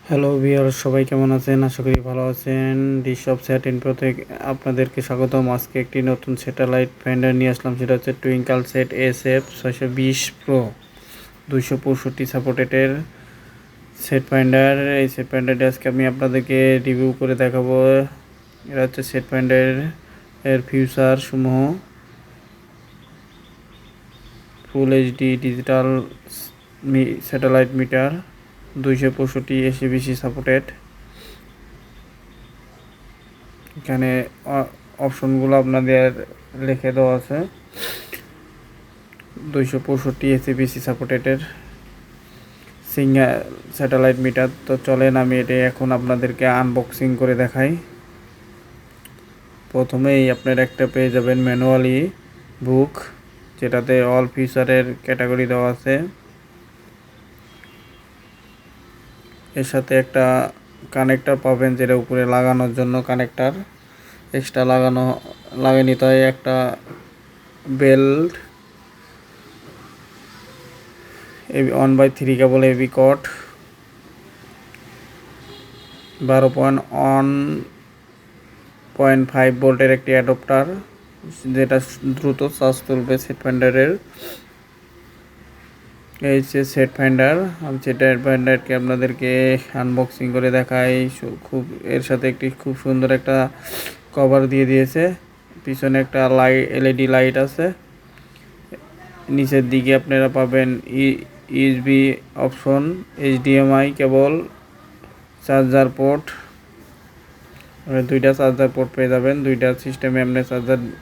Hello viewers, সবাই কেমন আছেন? আশা করি ভালো আছেন। ডিশ অফ স্যাট ইনফো থেকে আপনাদেরকে স্বাগতম। আজকে একটি নতুন স্যাটেলাইট ফাইন্ডার নিয়ে আসলাম, সেটা হচ্ছে টুইঙ্কল সেট SF 620 প্রো 265 সাপোর্টেডের সেট ফাইন্ডার। এই সেট ফাইন্ডারটি আজকে আমি আপনাদেরকে রিভিউ করে দেখাবো। এটা হচ্ছে সেট ফাইন্ডার এর ফিউচার সমূহ: full HD digital satellite meter, 265 ACBC supported. এখানে অপশনগুলো আপনাদের লিখে দেওয়া আছে। 265 ACBC সাপোর্টেডের সিঙ্গেল স্যাটেলাইট মিটার। তো চলেন আমি এটা এখন আপনাদেরকে আনবক্সিং করে দেখাই। প্রথমেই আপনারা একটা পেয়ে যাবেন ম্যানুয়ালি বুক, যেটাতে অল ফিচারের ক্যাটাগরি দেওয়া আছে। এর সাথে একটা কানেক্টর পাবেন, যেটা উপরে লাগানোর জন্য কানেক্টর এক্সট্রা লাগিয়ে নিতে হয়। একটা বেল্ট, 1/3 কেবল এবি কট, 12.1.5 ভোল্টের একটি অ্যাডাপ্টার, যেটা দ্রুত চার্জ তুলবে সেট ফাইন্ডারের। এই যে সেট ফাইন্ডার, আমি সেট ফাইন্ডারকে আপনাদেরকে আনবক্সিং করে দেখাই। এর সাথে একটি খুব সুন্দর একটা কভার দিয়ে দিয়েছে। পিছনে একটা LED লাইট আছে। নিচের দিকে আপনারা পাবেন USB অপশন, HDMI কেবল, চার্জার পোর্ট, দুইটা চার্জার পোর্ট পেয়ে যাবেন। দুইটা সিস্টেমে আপনি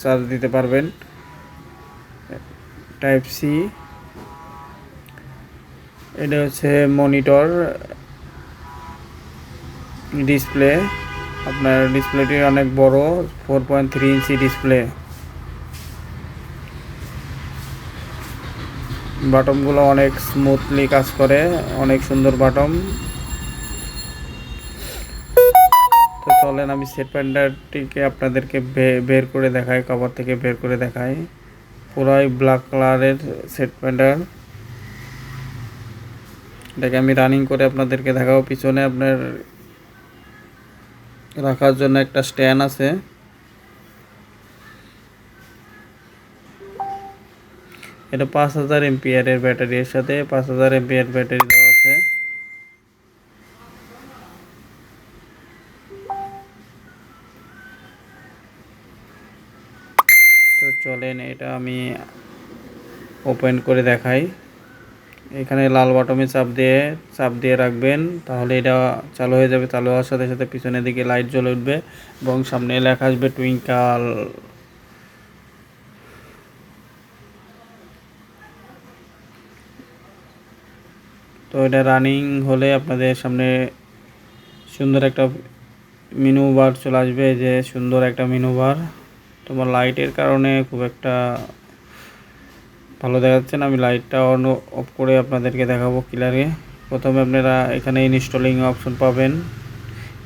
চার্জ দিতে পারবেন। টাইপ-C, এটা হচ্ছে মনিটর ডিসপ্লে। আপনার ডিসপ্লেটি অনেক বড়, 4.3 ইঞ্চি ডিসপ্লে। বাটনগুলো অনেক স্মুথলি কাজ করে, অনেক সুন্দর বাটন। তো চলেন আমি সেট ফাইন্ডারটিকে আপনাদেরকে বের করে দেখাই, কভার থেকে বের করে দেখাই। পুরাই ব্ল্যাক কালারের সেট ফাইন্ডার। এটাকে আমি রানিং করে আপনাদেরকে দেখাবো। পিছনে আপনার রাখার জন্য একটা স্ট্যান্ড আছে। এটা 5000 এমপিআরের ব্যাটারি, এর সাথে 5000 এমপিআর ব্যাটারি দেওয়া আছে। তো চলেন এটা আমি ওপেন করে দেখাই। এখানে লাল বাটনে চাপ দিয়ে রাখবেন, তাহলে এটা চালু হয়ে যাবে। চালু হওয়ার সাথে সাথে পিছনের দিকে লাইট জ্বলে উঠবে এবং সামনে লেখা আসবে টুইঙ্কল। তো এটা রানিং হলে আপনাদের সামনে সুন্দর একটা মেনু বার চলে আসবে। যে সুন্দর একটা মেনু বার। তোমার লাইটের কারণে খুব একটা ভালো দেখাচ্ছে না, আমি লাইটটা অন অফ করে আপনাদেরকে দেখাবো ক্লিয়ারে। প্রথমে আপনারা এখানে ইনস্টলিং অপশন পাবেন।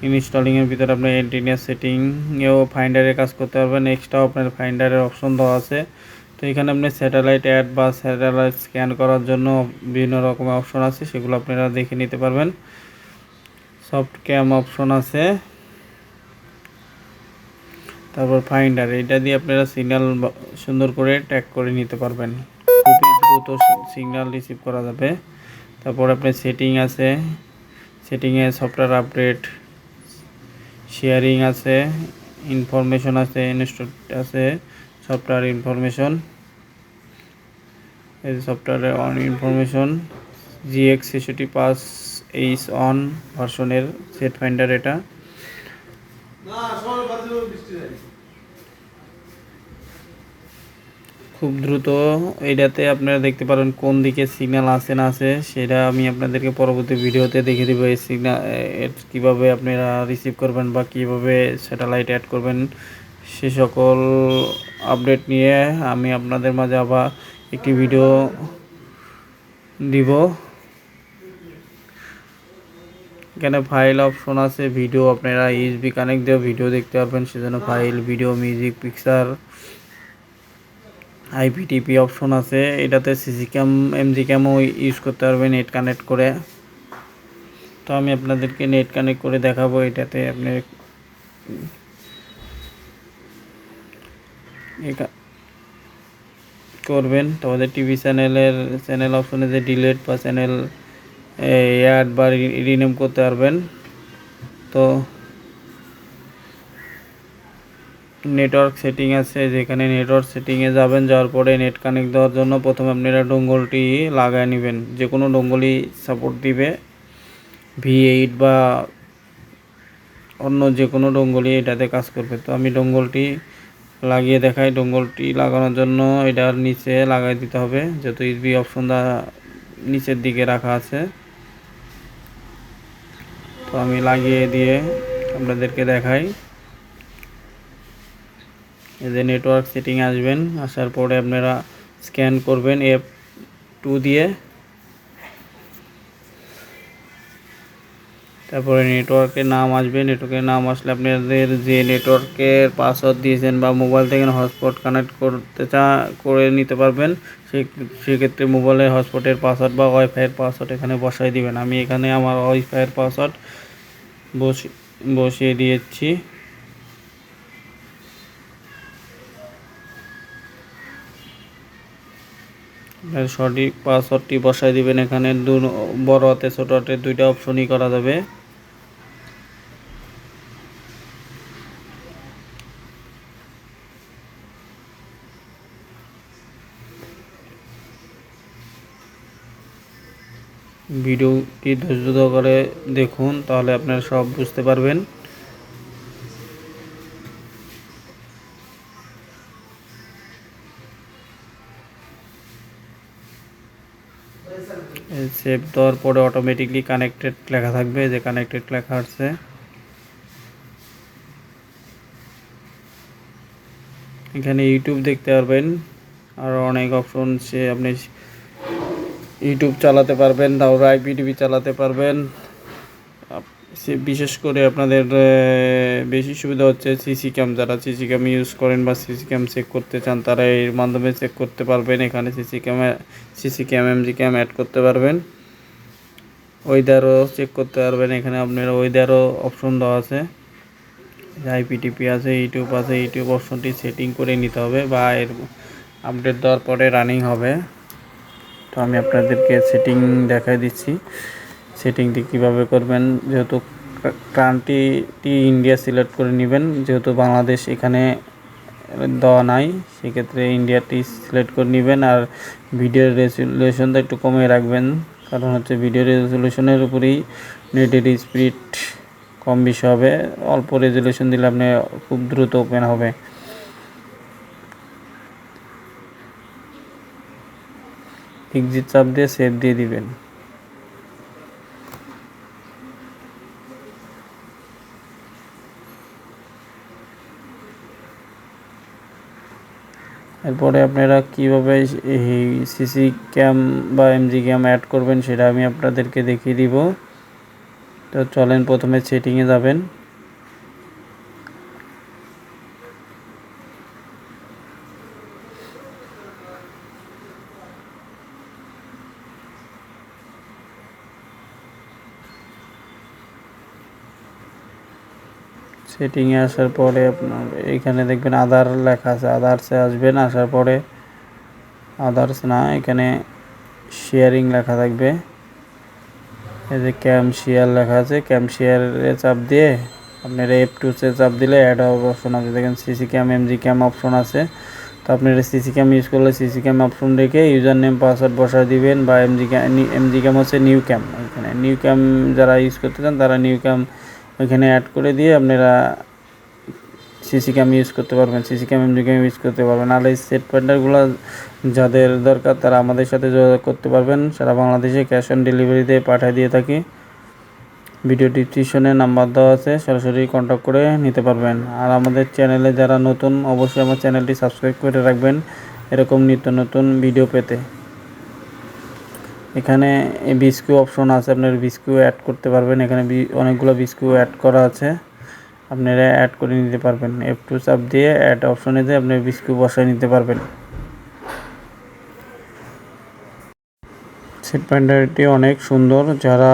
ইনস্টলিংয়ের ভিতরে আপনার অ্যান্টেনা সেটিংয়েও ফাইন্ডারের কাজ করতে পারবেন। এক্সট্রা আপনার ফাইন্ডারের অপশন দেওয়া আছে। তো এখানে আপনি স্যাটেলাইট অ্যাড বা স্যাটেলাইট স্ক্যান করার জন্য বিভিন্ন রকমের অপশন আছে, সেগুলো আপনারা দেখে নিতে পারবেন। সফট ক্যাম অপশন আছে। তারপর ফাইন্ডার, এটা দিয়ে আপনারা সিগন্যাল সুন্দর করে ট্যাগ করে নিতে পারবেন, খুবই দ্রুত সিগন্যাল রিসিভ করা যাবে। তারপর আপনার সেটিং আছে, সেটিংয়ে সফটওয়্যার আপডেট, শেয়ারিং আছে, ইনফরমেশন আছে, ইনস্টল আছে, সফটওয়্যার ইনফরমেশন। এই সফটওয়্যারের অন ইনফরমেশন, GX65H অন ভার্সনের সেট ফাইন্ডার। এটা খুব দ্রুত। এইটাতে আপনারা দেখতে পারেন কোন দিকে সিগন্যাল আছে না আছে, সেটা আমি আপনাদেরকে পরবর্তী ভিডিওতে দেখে দেবো। এই সিগন্যাল কীভাবে আপনারা রিসিভ করবেন বা কীভাবে স্যাটেলাইট অ্যাড করবেন, সে সকল আপডেট নিয়ে আমি আপনাদের মাঝে আবার একটি ভিডিও দিব। এখানে ফাইল অপশন আছে, ভিডিও আপনারা USB কানেক্ট দিয়ে ভিডিও দেখতে পারবেন, সেজন্য file, video, music, picture. IPTV option আছে, এটাতে CC ক্যাম, MG ক্যামও ইউজ করতে পারবেন নেট কানেক্ট করে। তো আমি আপনাদেরকে নেট কানেক্ট করে দেখাবো। এটাতে আপনি করবেন, তো আমাদের টিভি চ্যানেল অপশনে যে ডিলেট বা চ্যানেল অ্যাড বা রিনেম করতে পারবেন। তো নেটওয়ার্ক সেটিং আছে, যেখানে নেটওয়ার্ক সেটিংয়ে যাবেন, যাওয়ার পরে নেট কানেক্ট দেওয়ার জন্য প্রথমে আপনারা ডোঙ্গলটি লাগায় নেবেন। যে কোনো ডোঙ্গলই সাপোর্ট দিবে, V8 বা অন্য যে কোনো ডোঙ্গলই এটাতে কাজ করবে। তো আমি ডোঙ্গলটি লাগিয়ে দেখাই। ডোঙ্গলটি লাগানোর জন্য এটার নিচে লাগাই দিতে হবে, যেহেতু ইউএসবি অপশনটা নিচের দিকে রাখা আছে। তো আমি লাগিয়ে দিয়ে আপনাদেরকে দেখাই। এই যে নেটওয়ার্ক সেটিং আসবেন, আসার পরে আপনারা স্ক্যান করবেন F2 দিয়ে। তারপরে নেটওয়ার্কের নাম আসবে। নেটওয়ার্কের নাম আসলে আপনাদের যে নেটওয়ার্কের পাসওয়ার্ড দিয়েছেন বা মোবাইল থেকে হটস্পট কানেক্ট করতে করে নিতে পারবেন, সেক্ষেত্রে মোবাইলের হটস্পটের পাসওয়ার্ড বা ওয়াইফাইয়ের পাসওয়ার্ড এখানে বসাই দিবেন। আমি এখানে আমার ওয়াইফাইয়ের পাসওয়ার্ড বসিয়ে দিয়েছি। সঠিক পাসওয়ার্ডটি বসাই দিবেন। এখানে বড় হাতে ছোট হাতে দুইটা অপশনই করা যাবে। ভিডিওটি ধৈর্য সহকারে দেখুন, তাহলে আপনারা সব বুঝতে পারবেন। সেভ দেওয়ার পরে অটোমেটিকলি কানেক্টেড লেখা থাকবে, যে কানেক্টেড লেখা আছে। এখানে ইউটিউব দেখতে পারবেন, আর অনেক অপশন সে আপনি ইউটিউব চালাতে পারবেন, তারপর IPTV চালাতে পারবেন। বিশেষ করে আপনাদের বেশি সুবিধা হচ্ছে সিসি ক্যাম। যারা সিসি ক্যাম ইউজ করেন বা সিসি ক্যাম চেক করতে চান, তারা এর মাধ্যমে চেক করতে পারবেন। এখানে সিসি ক্যাম MG ক্যাম অ্যাড করতে পারবেন। ওয়েদারও চেক করতে পারবেন। এখানে আপনার ওয়েদারও অপশন দেওয়া আছে, IPTV আছে, ইউটিউব আছে। ইউটিউব অপশনটি সেটিং করে নিতে হবে বা এর আপডেট দেওয়ার পরে রানিং হবে। তো আমি আপনাদেরকে সেটিং দেখাই দিচ্ছি, সেটিংটি কিভাবে করবেন। যেহেতু কান্ট্রিটি ইন্ডিয়া সিলেক্ট করে নেবেন, যেহেতু বাংলাদেশ এখানে দেওয়া নাই, সেক্ষেত্রে ইন্ডিয়াটি সিলেক্ট করে নেবেন। আর ভিডিওর রেজুলেশনটা একটু কমিয়ে রাখবেন, কারণ হচ্ছে ভিডিও রেজুলেশনের উপরেই নেটের স্পিড কম বেশি হবে। অল্প রেজুলেশন দিলে আপনি খুব দ্রুত ওপেন হবে। এক্সিট চাপ দিয়ে সেভ দিয়ে দিবেন। এরপরে আপনারা কীভাবে এই সিসি ক্যাম বা MG ক্যাম অ্যাড করবেন সেটা আমি আপনাদেরকে দেখিয়ে দিব। তো চলেন প্রথমে সেটিংয়ে যাবেন। সেটিংয়ে আসার পরে আপনার এখানে দেখবেন আদার লেখা আছে, আদার্সে আসবেন। আসার পরে আদার্স না, এখানে শেয়ারিং লেখা থাকবে। এই যে ক্যাম শেয়ার লেখা আছে, ক্যাম শেয়ারে চাপ দিয়ে আপনারা F2 চাপ দিলে অ্যাড অপশন আছে। দেখেন সিসি ক্যাম MG ক্যাম অপশন আছে। তো আপনারা সিসি ক্যাম ইউজ করলে সিসি ক্যাম অপশন রেখে ইউজার নেম পাসওয়ার্ড বসায় দিবেন, বা MG ক্যাম হচ্ছে নিউ ক্যাম। এখানে নিউ ক্যাম যারা ইউজ করতে চান তারা নিউ ক্যাম ওইখানে অ্যাড করে দিয়ে আপনারা সিসি ক্যাম ইউজ করতে পারবেন, সিসি ক্যাম MG ক্যাম ইউজ করতে পারবেন। আর এই সেট পয়েন্টারগুলো যাদের দরকার তারা আমাদের সাথে যোগাযোগ করতে পারবেন। সারা বাংলাদেশে ক্যাশ অন ডেলিভারিতে পাঠিয়ে দিয়ে থাকি। ভিডিও ডিসক্রিপশনে নাম্বার দেওয়া আছে, সরাসরি কন্ট্যাক্ট করে নিতে পারবেন। আর আমাদের চ্যানেলে যারা নতুন, অবশ্যই আমার চ্যানেলটি সাবস্ক্রাইব করে রাখবেন এরকম নিত্য নতুন ভিডিও পেতে। এখানে বিস্কিউ অপশন আছে, আপনার বিস্কিউ অ্যাড করতে পারবেন। এখানে অনেকগুলো বিস্কিউ অ্যাড করা আছে, আপনারা অ্যাড করে নিতে পারবেন। F2 চাপ দিয়ে অ্যাড অপশনে দিয়ে আপনি বিস্কিউ বসায় নিতে পারবেন। সেট ব্যান্ডারটি অনেক সুন্দর। যারা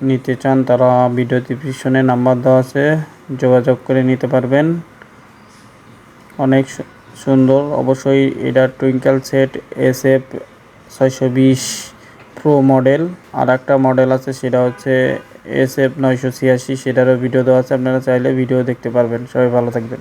নিতে চান তারা ভিডিও ডিসক্রিপশনে নাম্বার দেওয়া আছে, যোগাযোগ করে নিতে পারবেন। অনেক সুন্দর। অবশ্যই এটা Twinkle sat SF 620 pro model. আর একটা মডেল আছে, সেটা হচ্ছে SF 986, সেটারও ভিডিও দেওয়া আছে, আপনারা চাইলে ভিডিও দেখতে পারবেন। সবাই ভালো থাকবেন।